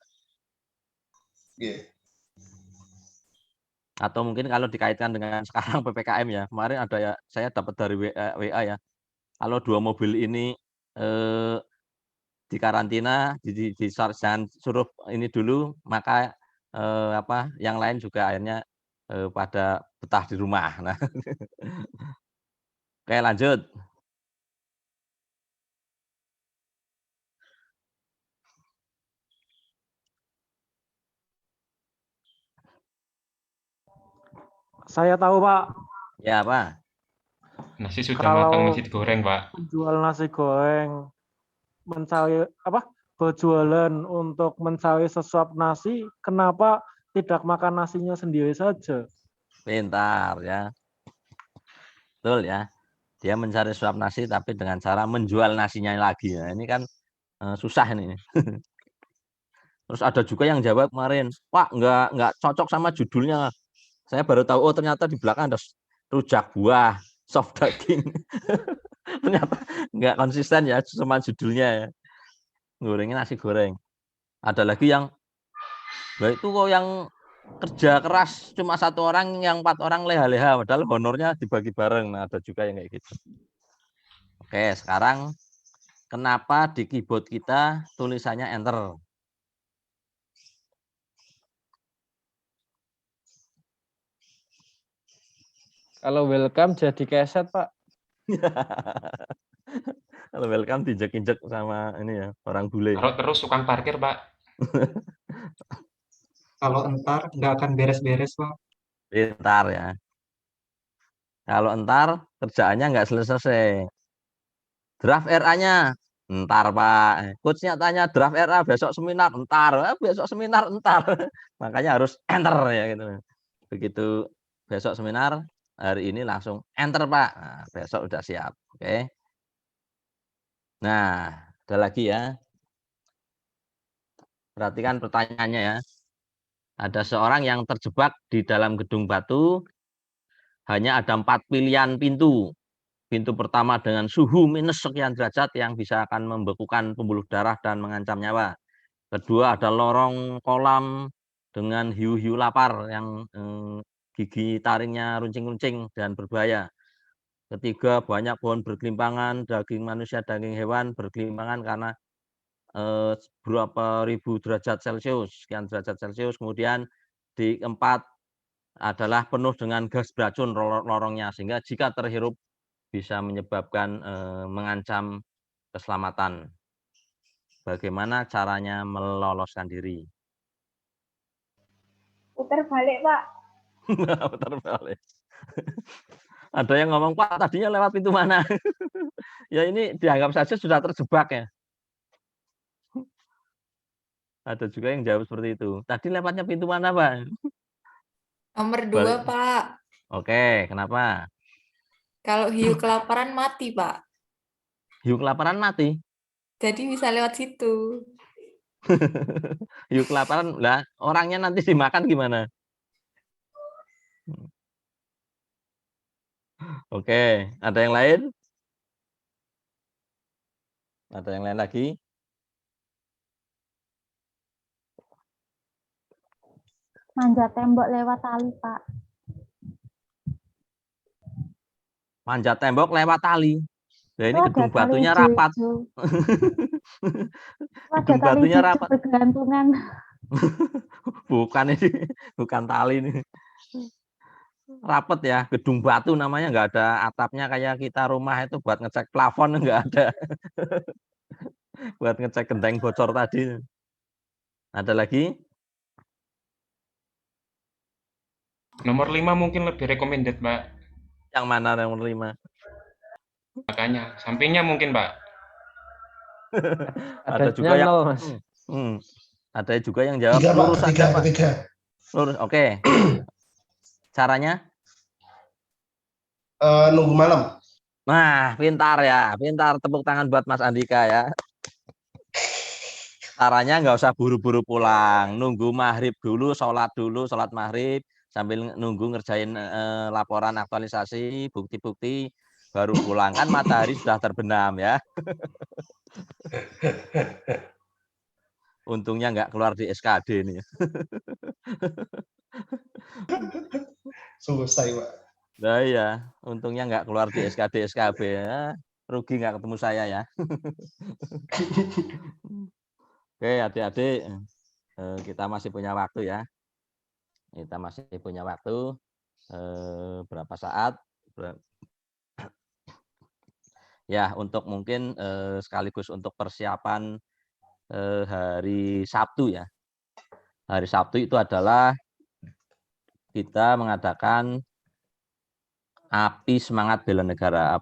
Atau mungkin kalau dikaitkan dengan sekarang PPKM ya, kemarin ada ya, saya dapat dari WA ya. Kalau 2 mobil ini di karantina, jangan suruh ini dulu, maka yang lain juga akhirnya pada betah di rumah. Nah, oke lanjut. Saya tahu, Pak. Ya, Pak. Nasi sudah matang, Kalau masih digoreng, Pak. penjual nasi goreng mencari berjualan untuk mencari sesuap nasi, kenapa tidak makan nasinya sendiri saja? Pintar ya. Betul ya. Dia mencari suap nasi tapi dengan cara menjual nasinya lagi. Nah, ini kan susah ini. Terus ada juga yang jawab kemarin, Pak, nggak cocok sama judulnya. Saya baru tahu, oh ternyata di belakang ada rujak buah, soft daging. Ternyata nggak konsisten ya sama judulnya ya. Gorengnya nasi goreng. Ada lagi yang, itu kok yang kerja keras cuma 1 orang, yang 4 orang leha-leha, padahal honornya dibagi bareng. Nah, ada juga yang kayak gitu. Oke, sekarang kenapa di keyboard kita tulisannya enter? Kalau welcome jadi keset, Pak. Kalau welcome dijek-injek sama ini ya, orang bule. Kalau terus tukang parkir, Pak. Kalau entar nggak akan beres-beres, Pak. Pintar ya. Kalau entar kerjaannya nggak selesai. Draft RA-nya entar, Pak. Coach-nya tanya draft RA besok seminar entar. Besok seminar entar. Makanya harus enter ya gitu. Begitu besok seminar, hari ini langsung enter, Pak. Nah, besok udah siap. Oke. Nah, ada lagi ya. Perhatikan pertanyaannya ya. Ada seorang yang terjebak di dalam gedung batu, hanya ada 4 pilihan pintu. Pintu pertama dengan suhu minus sekian derajat yang bisa akan membekukan pembuluh darah dan mengancam nyawa. Kedua ada lorong kolam dengan hiu-hiu lapar yang gigi taringnya runcing-runcing dan berbahaya. Ketiga banyak pohon bergelimpangan, daging manusia, daging hewan bergelimpangan karena berapa ribu derajat Celcius, sekian derajat Celcius. Kemudian di keempat adalah penuh dengan gas beracun lorongnya, sehingga jika terhirup bisa menyebabkan mengancam keselamatan. Bagaimana caranya meloloskan diri? Putar balik, Pak. Putar balik. Ada yang ngomong, Pak, tadinya lewat pintu mana? Ya ini dianggap saja sudah terjebak ya. Ada juga yang jawab seperti itu. Tadi lewatnya pintu mana, Pak? Nomor 2, Pak. Oke, kenapa? Kalau hiu kelaparan mati, Pak. Hiu kelaparan mati? Jadi bisa lewat situ. Hiu kelaparan, lah orangnya nanti dimakan gimana? Oke, ada yang lain? Ada yang lain lagi? Manjat tembok lewat tali, Pak. Manjat tembok lewat tali. Nah, ini gedung batunya rapat. Gedung batunya rapat. Bergantungan. Bukan ini, bukan tali ini. Rapet ya, gedung batu namanya, nggak ada atapnya kayak kita rumah itu buat ngecek plafon, nggak ada. Buat ngecek genteng bocor tadi. Ada lagi? Nomor 5 mungkin lebih recommended, Pak. Yang mana nomor 5? Makanya, sampingnya mungkin, Pak. Ada juga yang 0, Mas. Ada juga yang jawab Tiga, Pak. lurus saja, Pak. Ketiga. Lurus, oke. Caranya? Nunggu malam. Nah, pintar ya. Pintar, tepuk tangan buat Mas Andika ya. Caranya nggak usah buru-buru pulang. Nunggu maghrib dulu, sholat maghrib. Sambil nunggu ngerjain laporan aktualisasi, bukti-bukti, baru pulang. Kan matahari sudah terbenam ya. Untungnya nggak keluar di SKD nih. Selesai, Pak. Nah iya, untungnya nggak keluar di SKD, SKB. Ya. Rugi nggak ketemu saya ya. Oke, adik-adik, kita masih punya waktu ya. Kita masih punya waktu berapa saat? Ya, untuk mungkin sekaligus untuk persiapan hari Sabtu ya. Hari Sabtu itu adalah kita mengadakan Api Semangat Bela Negara.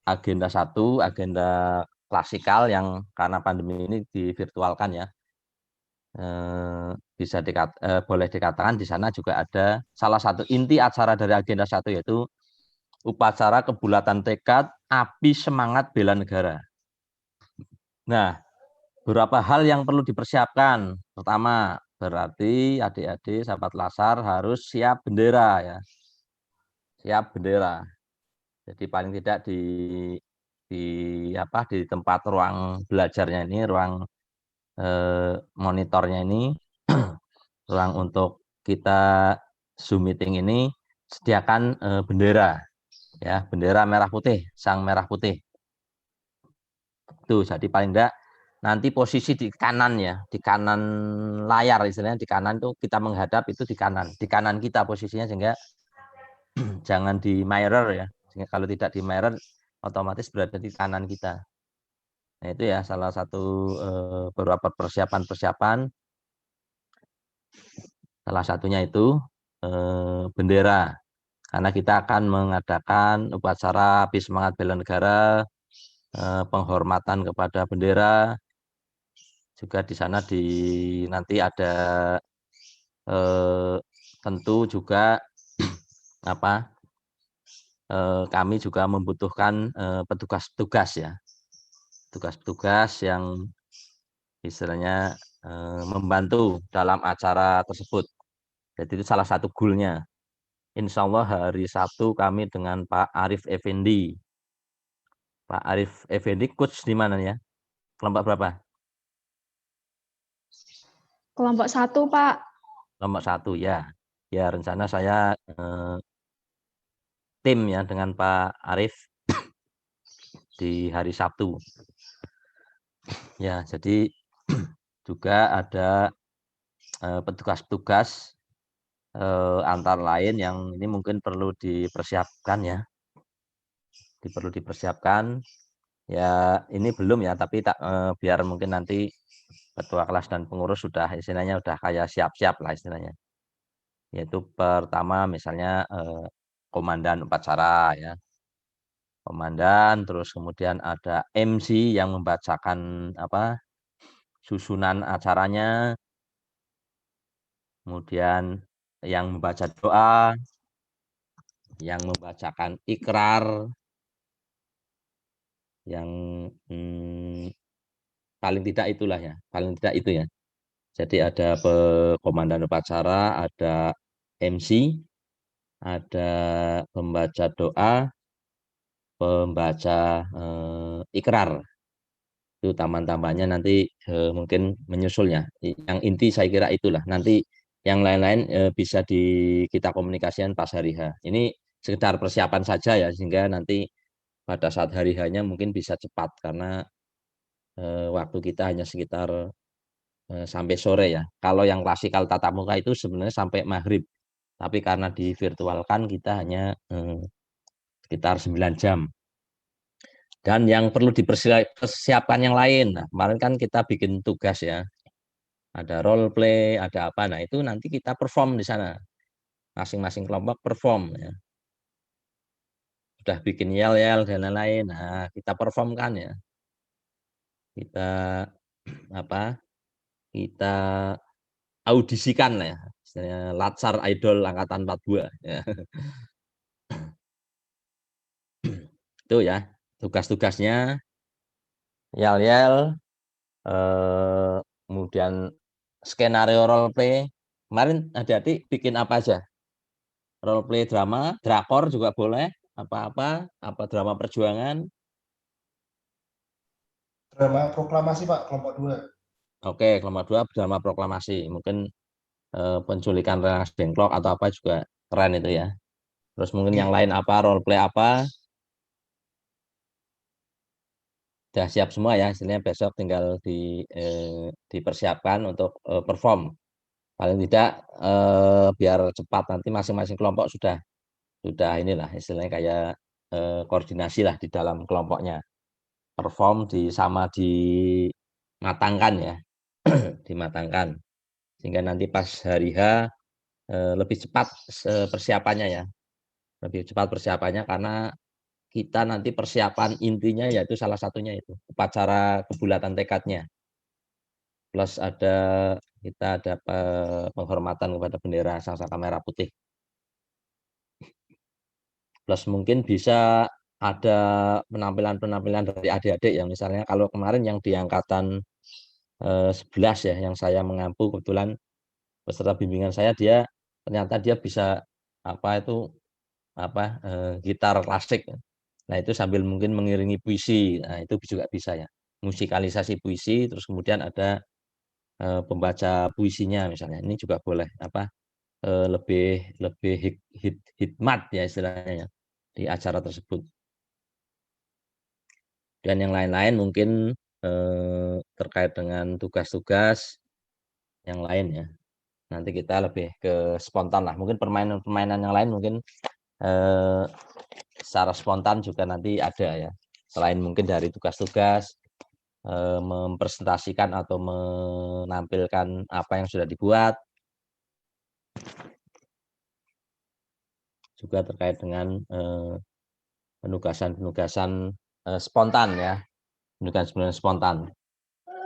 Agenda 1, agenda klasikal yang karena pandemi ini divirtualkan ya. Boleh dikatakan di sana juga ada salah satu inti acara dari agenda 1 yaitu upacara kebulatan tekad Api Semangat Bela Negara. Nah, beberapa hal yang perlu dipersiapkan. Pertama, berarti adik-adik sahabat Lasar harus siap bendera ya. Siap bendera. Jadi paling tidak di tempat ruang belajarnya ini, ruang monitornya ini, ruang untuk kita Zoom meeting ini sediakan bendera ya, bendera merah putih, sang merah putih. Tuh, jadi paling enggak nanti posisi di kanan ya, di kanan layar istilahnya, di kanan tuh kita menghadap itu di kanan kita posisinya, sehingga jangan di mirror ya. Sehingga kalau tidak di mirror otomatis berada di kanan kita. Nah, itu ya salah satu beberapa persiapan. Salah satunya itu bendera. Karena kita akan mengadakan upacara Api Semangat Bela Negara, penghormatan kepada bendera. Juga di sana nanti ada tentu juga kami juga membutuhkan petugas-petugas ya. Petugas-petugas yang istilahnya membantu dalam acara tersebut. Jadi itu salah satu goalnya. Insya Allah hari Sabtu kami dengan Pak Arif Effendi. Pak Arif Effendi coach di mana ya? Kelompok berapa? Kelompok 1, Pak. Kelompok 1 ya. Ya, rencana saya tim ya dengan Pak Arif di hari Sabtu. Ya, jadi juga ada petugas-petugas antara lain yang ini mungkin perlu dipersiapkan ya. Perlu dipersiapkan. Ya, ini belum ya, tapi biar mungkin nanti ketua kelas dan pengurus sudah istilahnya udah kayak siap-siap lah istilahnya. Yaitu pertama misalnya komandan upacara ya. Komandan, terus kemudian ada MC yang membacakan susunan acaranya. Kemudian yang membaca doa, yang membacakan ikrar, yang paling tidak itulah ya, paling tidak itu ya. Jadi ada komandan upacara, ada MC, ada pembaca doa, pembaca ikrar. Itu taman-tamannya nanti mungkin menyusulnya. Yang inti saya kira itulah. Nanti yang lain-lain bisa kita komunikasikan pas hari H. Ini sekedar persiapan saja ya, sehingga nanti pada saat hari H-nya mungkin bisa cepat karena waktu kita hanya sekitar sampai sore ya. Kalau yang klasikal tatap muka itu sebenarnya sampai maghrib. Tapi karena divirtualkan kita hanya sekitar 9 jam. Dan yang perlu dipersiapkan yang lain. Nah, kemarin kan kita bikin tugas ya. Ada role play, ada apa. Nah, itu nanti kita perform di sana. Masing-masing kelompok perform ya. Sudah bikin yel-yel dan lain-lain. Nah, kita performkan ya. Kita kita audisikan ya. Misalnya Latsar Idol angkatan 42 ya. Itu ya. Tugas-tugasnya yel-yel, kemudian skenario role play. Kemarin adik-adik bikin apa aja? Role play drama, drakor juga boleh, apa drama perjuangan. Drama proklamasi Pak, kelompok 2. Oke, kelompok 2 drama proklamasi. Mungkin penculikan Rengas Dengklok atau apa juga keren itu ya. Terus mungkin yang lain apa, role play apa. Sudah siap semua ya, istilahnya besok tinggal dipersiapkan untuk perform. Paling tidak biar cepat nanti masing-masing kelompok sudah inilah istilahnya kayak koordinasi lah di dalam kelompoknya. Perform dimatangkan ya, dimatangkan. Sehingga nanti pas hari H lebih cepat persiapannya ya. Lebih cepat persiapannya karena kita nanti persiapan intinya yaitu salah satunya itu upacara kebulatan tekadnya. Plus kita ada penghormatan kepada bendera Sangsaka Merah Putih. Plus mungkin bisa ada penampilan-penampilan dari adik-adik yang misalnya kalau kemarin yang di angkatan 11 ya yang saya mengampu kebetulan peserta bimbingan saya ternyata dia bisa gitar klasik. Nah, itu sambil mungkin mengiringi puisi. Nah, itu juga bisa ya. Musikalisasi puisi terus kemudian ada pembaca puisinya misalnya. Ini juga boleh lebih hikmat ya istilahnya ya, di acara tersebut. Dan yang lain-lain mungkin terkait dengan tugas-tugas yang lain ya. Nanti kita lebih ke spontan lah. Mungkin permainan-permainan yang lain mungkin secara spontan juga nanti ada ya. Selain mungkin dari tugas-tugas mempresentasikan atau menampilkan apa yang sudah dibuat. Juga terkait dengan penugasan-penugasan spontan ya. Penugasan spontan.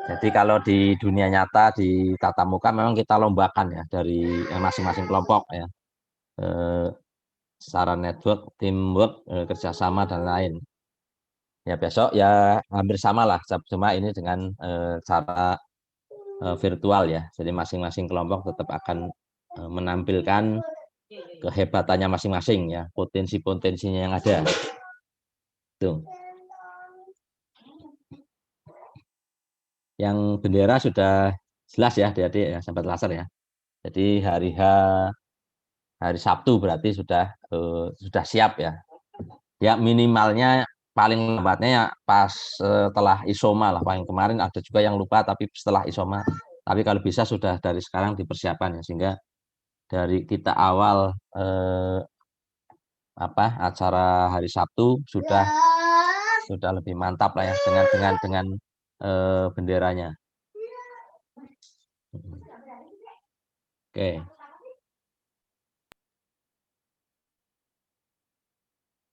Jadi kalau di dunia nyata di tatap muka memang kita lombakan ya dari masing-masing kelompok ya. Secara network, teamwork, kerjasama dan lain. Ya besok ya hampir sama lah, cuma ini dengan cara virtual ya. Jadi masing-masing kelompok tetap akan menampilkan kehebatannya masing-masing ya, potensi-potensinya yang ada. Tuh. Yang bendera sudah jelas ya, adik-adik ya, sahabat laser ya. Jadi hari Sabtu berarti sudah siap ya. Ya minimalnya paling lambatnya ya pas setelah isoma lah. Paling kemarin ada juga yang lupa tapi setelah isoma. Tapi kalau bisa sudah dari sekarang dipersiapkan ya, sehingga dari kita awal acara hari Sabtu sudah lebih mantap lah ya dengan benderanya. Oke.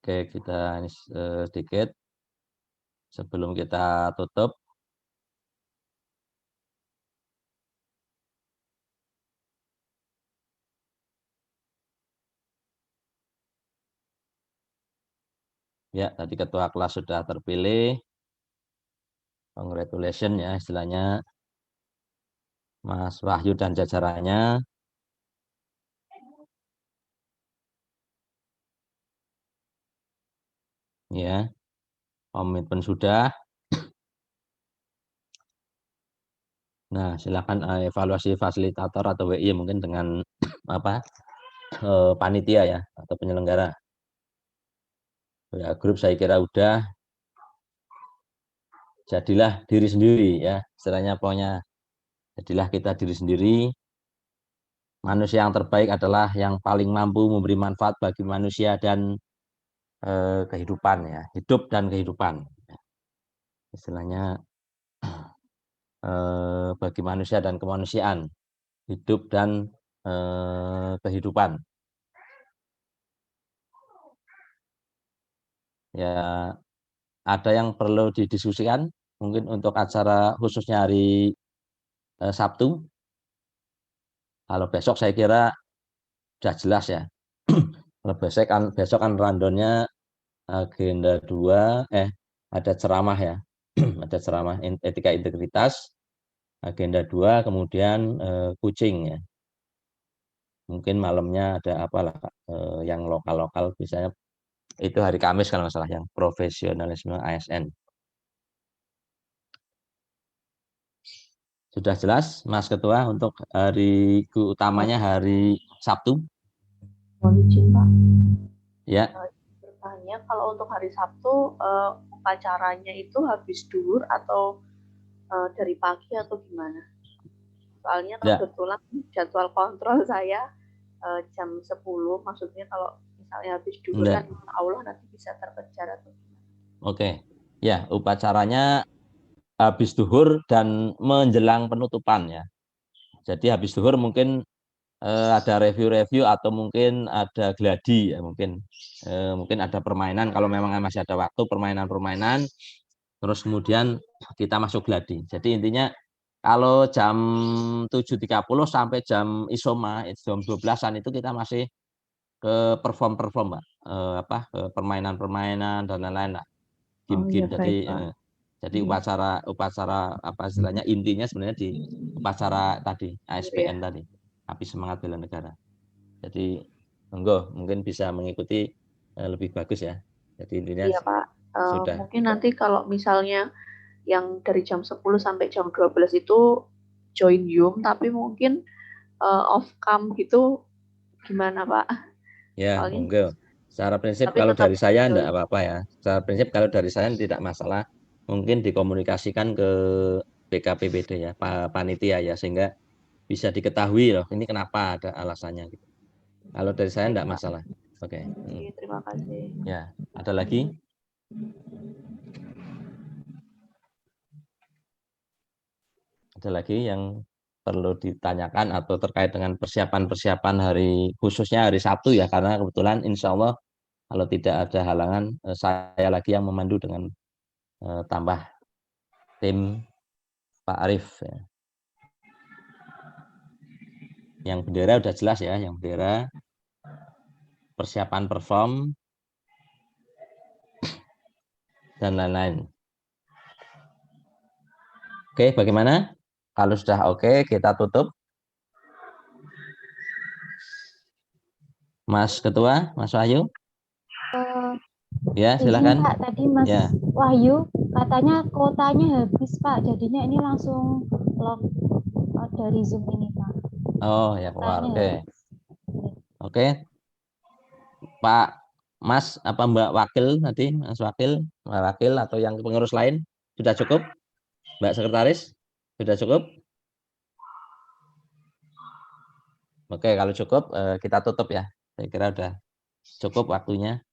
Oke, kita ini sedikit sebelum kita tutup. Ya, tadi ketua kelas sudah terpilih. Congratulations ya istilahnya Mas Wahyu dan jajarannya. Ya, komitmen sudah. Nah, silakan evaluasi fasilitator atau WI mungkin dengan panitia ya atau penyelenggara. Ya, grup saya kira udah. Jadilah diri sendiri ya, istilahnya pokoknya jadilah kita diri sendiri. Manusia yang terbaik adalah yang paling mampu memberi manfaat bagi manusia dan kehidupan ya, hidup dan kehidupan. Istilahnya bagi manusia dan kemanusiaan, hidup dan kehidupan. Ya, ada yang perlu didiskusikan mungkin untuk acara khususnya hari Sabtu. Kalau besok saya kira sudah jelas ya. Kalau besok kan rundownnya agenda 2 ada ceramah ya. Ada ceramah etika integritas. Agenda 2 kemudian coaching ya. Mungkin malamnya ada apalah yang lokal-lokal misalnya itu hari Kamis kalau nggak salah yang profesionalisme ASN. Sudah jelas Mas Ketua untuk hari utamanya hari Sabtu? Mohon izin Pak. Ya. Bertanya kalau untuk hari Sabtu upacaranya itu habis duhur atau dari pagi atau gimana? Soalnya Ya. kebetulan jadwal kontrol saya jam 10, maksudnya kalau misalnya habis duhur Nggak. kan insya Allah nanti bisa terkejar atau gimana. Oke. Ya, upacaranya habis duhur dan menjelang penutupan ya. Jadi habis duhur mungkin ada review-review atau mungkin ada gladi ya, mungkin ada permainan kalau memang masih ada waktu, permainan-permainan, terus kemudian kita masuk gladi. Jadi intinya kalau jam 7.30 sampai jam isoma jam 12-an itu kita masih ke perform Pak. Ke permainan-permainan dan lain-lain lah, game-game. Jadi upacara apa istilahnya, intinya sebenarnya di upacara tadi, ASBN tadi, Api Semangat Bela Negara. Jadi mungkin bisa mengikuti lebih bagus ya. Jadi intinya Iya Pak, sudah. mungkin nanti kalau misalnya yang dari jam 10 sampai jam 12 itu join Zoom, tapi mungkin off cam gitu gimana Pak? Ya, Soalnya, monggo. Secara prinsip tapi kalau tetap dari saya join. enggak apa-apa ya. Secara prinsip kalau dari saya tidak masalah. Mungkin dikomunikasikan ke BKPBD ya, panitia ya, sehingga bisa diketahui loh ini kenapa ada alasannya gitu. Kalau dari saya enggak masalah. Oke. Oke, terima kasih. Ya, ada lagi? Ada lagi yang perlu ditanyakan atau terkait dengan persiapan-persiapan hari, khususnya hari Sabtu ya, karena kebetulan insya Allah kalau tidak ada halangan saya lagi yang memandu dengan tambah tim Pak Arif ya. Yang bendera udah jelas ya, yang bendera, persiapan perform dan lain-lain. Oke, bagaimana? Kalau sudah oke, kita tutup. Mas Ketua, Mas Wahyu. Ya, silakan. Pak, tadi Mas Ya. Wahyu katanya kuotanya habis Pak, jadinya ini langsung log dari Zoom ini Pak. Oh ya, keluar. Kuotanya Oke. habis. Oke. Pak Mas apa Mbak Wakil tadi, Mas Wakil, Mbak Wakil atau yang pengurus lain sudah cukup? Mbak Sekretaris sudah cukup? Oke, kalau cukup kita tutup ya. Saya kira udah cukup waktunya.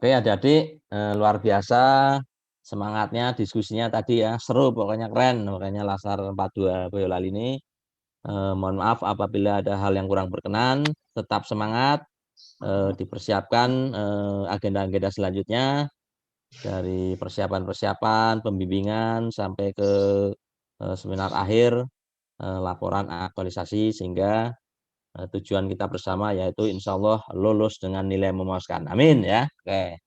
Oke, adik-adik, luar biasa semangatnya, diskusinya tadi ya, seru pokoknya, keren pokoknya Laskar 42 Boyolali ini. Mohon maaf apabila ada hal yang kurang berkenan, tetap semangat, dipersiapkan agenda-agenda selanjutnya, dari persiapan-persiapan, pembimbingan, sampai ke seminar akhir, laporan aktualisasi, sehingga tujuan kita bersama yaitu insya Allah lulus dengan nilai memuaskan. Amin ya. Oke.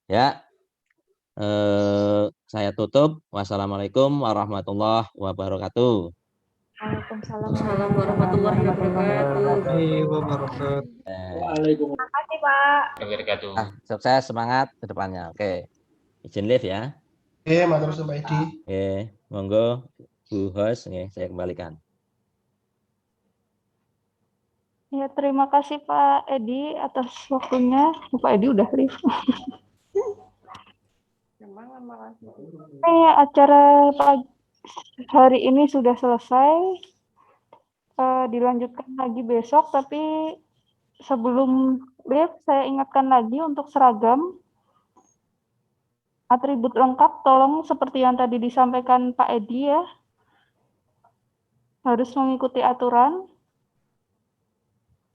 Ya. Saya tutup. Wassalamualaikum warahmatullahi wabarakatuh. Waalaikumsalam warahmatullahi wabarakatuh. Terima kasih Pak. Wabarakatuh. Sukses, semangat ke depannya. Oke. Izin live ya. Oke, matur nuwun Pak Edi. Oke, monggo Bu Host, saya kembalikan. Ya, terima kasih Pak Edi atas waktunya. Pak Edi udah live. Acara hari ini sudah selesai. Dilanjutkan lagi besok, tapi sebelum live saya ingatkan lagi untuk seragam. Atribut lengkap tolong seperti yang tadi disampaikan Pak Edi ya. Harus mengikuti aturan.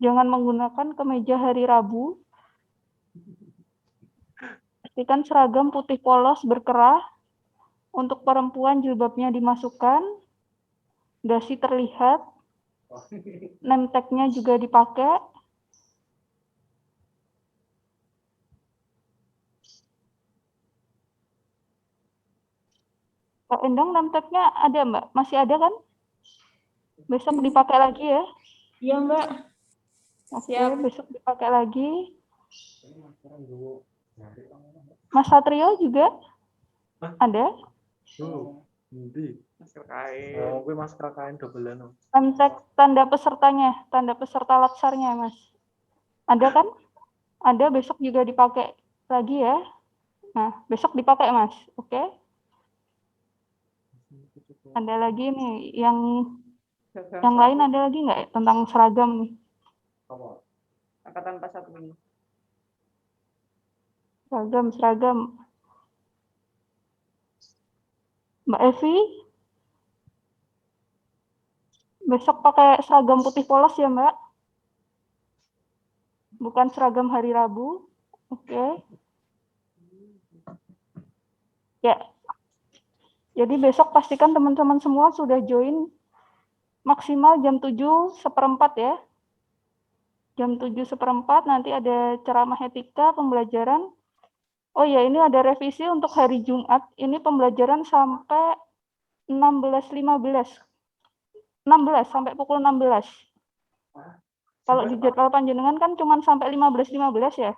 Jangan menggunakan kemeja hari Rabu. Pastikan seragam putih polos berkerah. Untuk perempuan jilbabnya dimasukkan. Dasi terlihat. Name tag-nya juga dipakai. Pak Endang, name tag-nya ada Mbak? Masih ada kan? Besok dipakai lagi ya? Iya Mbak. Oke, besok dipakai lagi. Mas Satrio juga ada? Masker kain. Oh, gue masker kain dobelan. Cek tanda pesertanya, tanda peserta latsarnya, Mas. Ada kan? Ada, besok juga dipakai lagi ya. Nah, besok dipakai, Mas. Oke? Ada lagi nih yang lain ada lagi nggak tentang seragam nih? Angkatan 41 ini. Seragam. Mbak Evi, besok pakai seragam putih polos ya Mbak? Bukan seragam hari Rabu. Oke. Ya. Jadi besok pastikan teman-teman semua sudah join maksimal jam 7:15 ya. Jam 7:15 nanti ada ceramah etika, pembelajaran. Oh ya, ini ada revisi untuk hari Jumat. Ini pembelajaran sampai 16.15. 16 sampai pukul 16. Kalau di jadwal panjenengan kan cuma sampai 15.15 ya?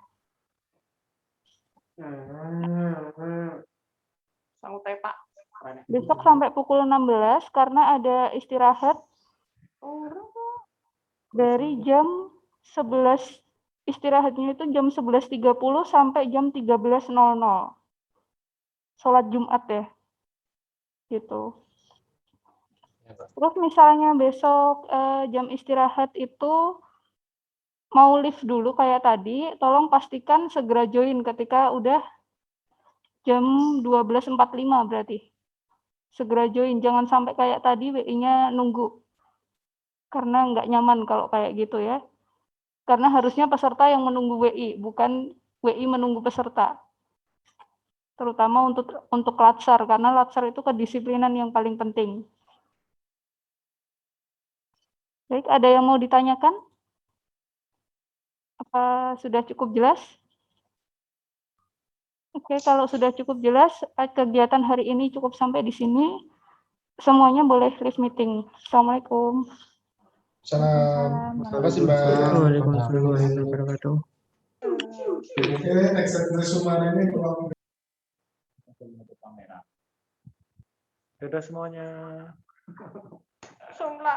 Sanggup Pak. Besok sampai pukul 16 karena ada istirahat dari jam 11. Istirahatnya itu jam 11.30 sampai jam 13.00. Sholat Jumat ya. Gitu. Terus misalnya besok jam istirahat itu mau lift dulu kayak tadi, tolong pastikan segera join ketika udah jam 12.45 berarti. Segera join, jangan sampai kayak tadi WI-nya nunggu. Karena nggak nyaman kalau kayak gitu ya. Karena harusnya peserta yang menunggu WI, bukan WI menunggu peserta. Terutama untuk latsar, karena latsar itu kedisiplinan yang paling penting. Baik, ada yang mau ditanyakan? Apa sudah cukup jelas? Oke, kalau sudah cukup jelas, kegiatan hari ini cukup sampai di sini. Semuanya boleh live meeting. Assalamualaikum. Salam. Terima kasih Mbak. Waalaikumsalam warahmatullahi wabarakatuh. Dadah semuanya. Sumla.